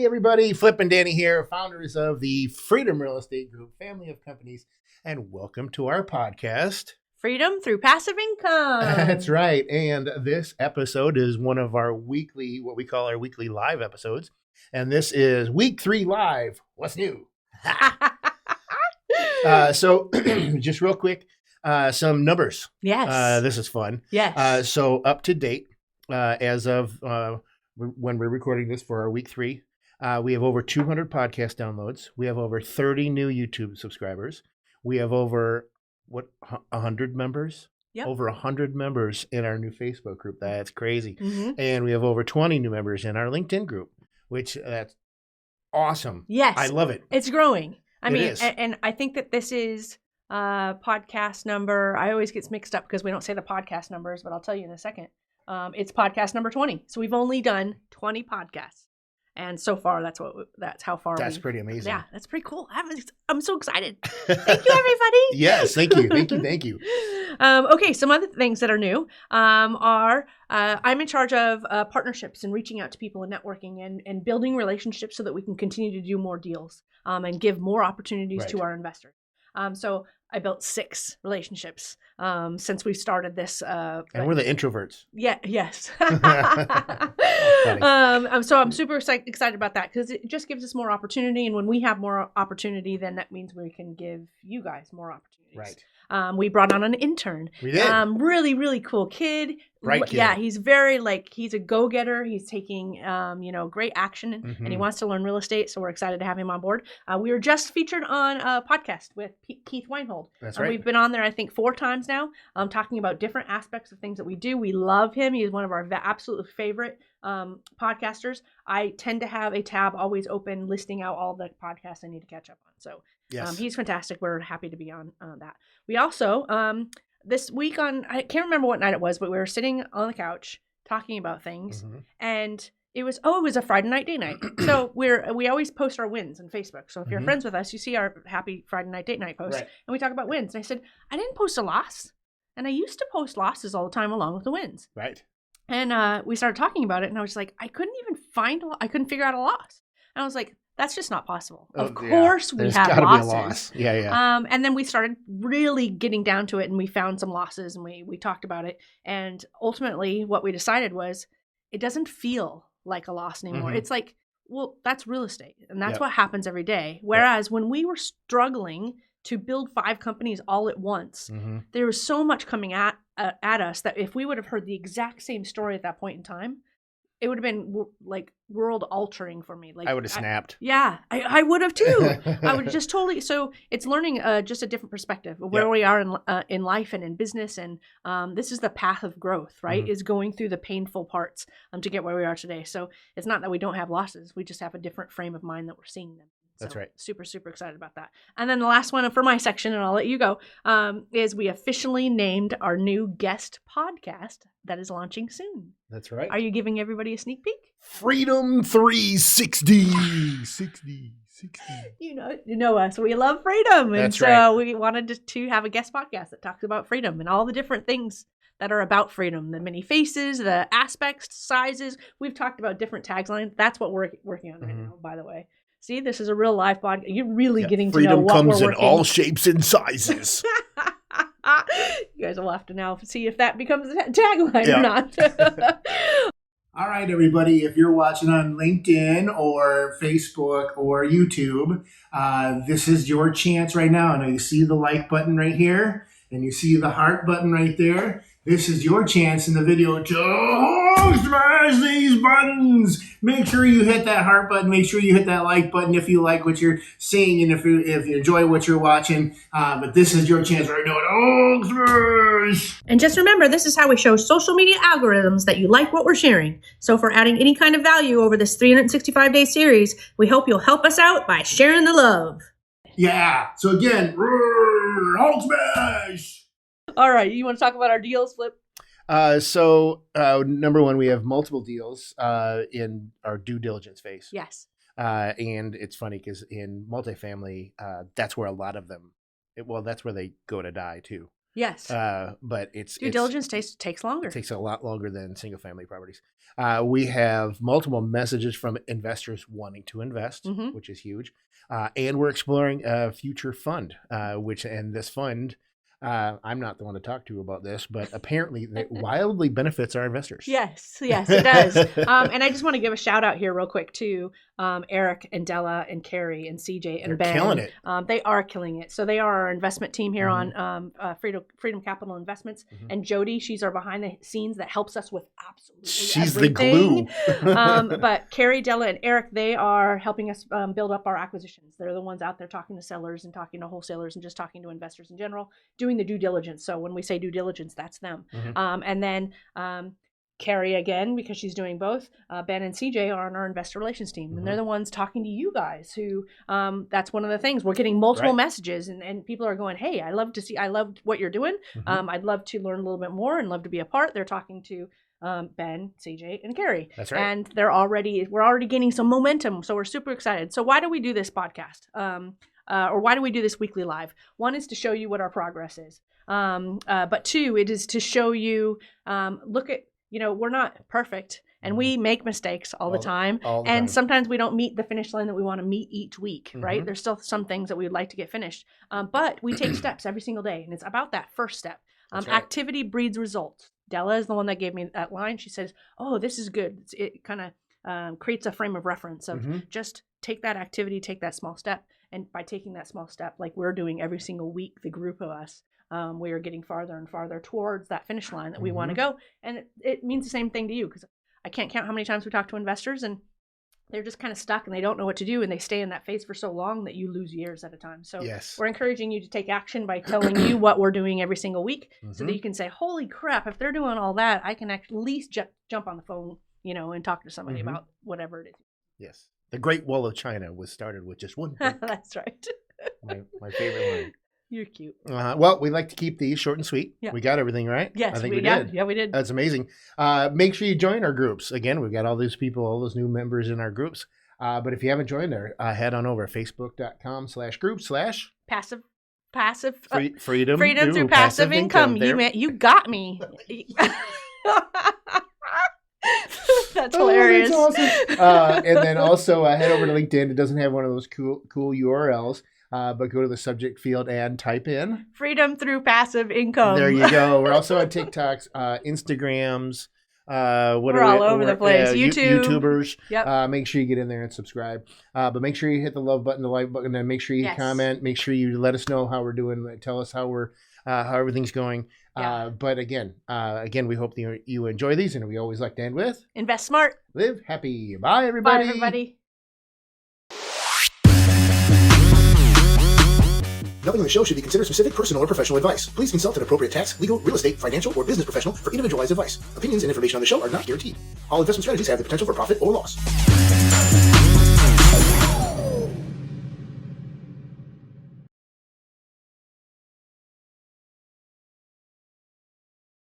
Hey everybody, Flip and Danny here, founders of the Freedom Real Estate Group, family of companies, and welcome to our podcast. Freedom through passive income. That's right. And this episode is one of our weekly, what we call our weekly live episodes. And this is week 3 live. What's new? So just real quick, some numbers. Yes. This is fun. Yes. So up to date, as of when we're recording this for our week 3, we have over 200 podcast downloads. We have over 30 new YouTube subscribers. We have over 100 members. Yep. Over 100 members in our new Facebook group. That's crazy. Mm-hmm. And we have over 20 new members in our LinkedIn group, which that's awesome. Yes. I love it. It's growing. It is. And I think that this is podcast number. I always get mixed up because we don't say the podcast numbers, but I'll tell you in a second. It's podcast number 20. So we've only done 20 podcasts. And so far, that's how far. That's pretty amazing. Yeah, that's pretty cool. I'm so excited. Thank you, everybody. Yes, thank you. Okay, some other things that are new are I'm in charge of partnerships and reaching out to people and networking and building relationships so that we can continue to do more deals and give more opportunities to our investors. So I built 6 relationships since we started this. And we're the introverts. Yeah. Yes. So I'm super excited about that because it just gives us more opportunity. And when we have more opportunity, then that means we can give you guys more opportunities. Right. We brought on an intern. We did. Really, really cool kid. Right kid. Yeah, he's very he's a go-getter. He's taking, great action and he wants to learn real estate. So we're excited to have him on board. We were just featured on a podcast with Keith Weinhold. That's right. We've been on there, I think, 4 times now, talking about different aspects of things that we do. We love him. He's one of our absolute favorite podcasters. I tend to have a tab always open listing out all the podcasts I need to catch up on. So yes. He's fantastic. We're happy to be on that. We also, this week I can't remember what night it was, but we were sitting on the couch talking about things and it was a Friday night date night. So we always post our wins on Facebook. So if you're friends with us, you see our happy Friday night date night post, right. And we talk about wins. And I said, I didn't post a loss. And I used to post losses all the time along with the wins. Right. And we started talking about it and I was like, I couldn't figure out a loss. And I was like, that's just not possible. Of course we have losses. Be a loss. Yeah. And then we started really getting down to it and we found some losses and we talked about it. And ultimately what we decided was it doesn't feel like a loss anymore. It's like, well, that's real estate and that's what happens every day. Whereas when we were struggling to build 5 companies all at once, there was so much coming at us that if we would have heard the exact same story at that point in time, it would have been like world altering for me. Like I would have snapped. I would have too. I would just totally. So it's learning just a different perspective of where we are in life and in business. And this is the path of growth, right? Is going through the painful parts to get where we are today. So it's not that we don't have losses. We just have a different frame of mind that we're seeing them. So that's right. Super, super excited about that. And then the last one for my section, and I'll let you go, is we officially named our new guest podcast that is launching soon. That's right. Are you giving everybody a sneak peek? Freedom 360. 60. You know us. We love freedom. And That's so right. we wanted to have a guest podcast that talks about freedom and all the different things that are about freedom. The many faces, the aspects, sizes. We've talked about different taglines. That's what we're working on right now, by the way. See, this is a real live podcast. You're really getting to know what we're working. Freedom comes in all shapes and sizes. You guys will have to now see if that becomes a tagline or not. All right, everybody, if you're watching on LinkedIn or Facebook or YouTube, this is your chance right now. I know you see the like button right here and you see the heart button right there. This is your chance in the video to smash these buttons. Make sure you hit that heart button. Make sure you hit that like button if you like what you're seeing and if you enjoy what you're watching. But this is your chance right now to smash. And just remember, this is how we show social media algorithms that you like what we're sharing. So for adding any kind of value over this 365-day series, we hope you'll help us out by sharing the love. Yeah. So again, Hulk smash. All right. You want to talk about our deals, Flip? So number one, we have multiple deals in our due diligence phase. Yes. And it's funny because in multifamily, that's where a lot of them, that's where they go to die too. Yes. But it's due diligence takes longer. It takes a lot longer than single family properties. We have multiple messages from investors wanting to invest, which is huge. And we're exploring a future fund, and this fund, I'm not the one to talk to about this, but apparently it wildly benefits our investors. Yes, it does. And I just want to give a shout out here real quick to Eric and Della and Carrie and CJ and Ben. They're killing it. They are killing it. So they are our investment team here on Freedom Capital Investments. And Jody, she's our behind the scenes that helps us with absolutely everything. The glue. But Carrie, Della, and Eric, they are helping us build up our acquisitions. They're the ones out there talking to sellers and talking to wholesalers and just talking to investors in general, doing the due diligence. So when we say due diligence, that's them. And then Carrie, again, because she's doing both, Ben and CJ are on our investor relations team. And they're the ones talking to you guys who, that's one of the things. We're getting multiple messages and people are going, hey, I love what you're doing. I'd love to learn a little bit more and love to be a part. They're talking to Ben, CJ, and Carrie. That's right. And we're already gaining some momentum. So we're super excited. So why do we do this podcast? Or why do we do this weekly live? One is to show you what our progress is. But two, it is to show you, look at, we're not perfect and we make mistakes all the time. And sometimes we don't meet the finish line that we want to meet each week, right? There's still some things that we would like to get finished. But we take steps every single day. And it's about that first step. Activity breeds results. Della is the one that gave me that line. She says, oh, this is good. It kind of creates a frame of reference of just take that activity, take that small step. And by taking that small step, like we're doing every single week, the group of us, we are getting farther and farther towards that finish line that we want to go. And it means the same thing to you, because I can't count how many times we talk to investors and they're just kind of stuck and they don't know what to do. And they stay in that phase for so long that you lose years at a time. So we're encouraging you to take action by telling you what we're doing every single week so that you can say, holy crap, if they're doing all that, I can at least jump on the phone, and talk to somebody about whatever it is. Yes. The Great Wall of China was started with just one thing. That's right. my favorite line. You're cute. Well, we like to keep these short and sweet. Yeah. We got everything right. Yes, I think we did. Yeah, we did. That's amazing. Make sure you join our groups. Again, we've got all these people, all those new members in our groups. But if you haven't joined there, head on over facebook.com/group/ passive freedom through passive income. You got me. That's hilarious. That's awesome. And then also head over to LinkedIn. It doesn't have one of those cool URLs. But go to the subject field and type in freedom through passive income. There you go. We're also on TikToks, Instagrams. We're all over the place. YouTubers. Yep. Make sure you get in there and subscribe. But make sure you hit the love button, the like button, and make sure you comment. Make sure you let us know how we're doing. Tell us how everything's going. But again, we hope you enjoy these, and we always like to end with invest smart, live happy. Bye, everybody. Bye, everybody. Nothing in the show should be considered specific personal or professional advice. Please consult an appropriate tax, legal, real estate, financial, or business professional for individualized advice. Opinions and information on the show are not guaranteed. All investment strategies have the potential for profit or loss.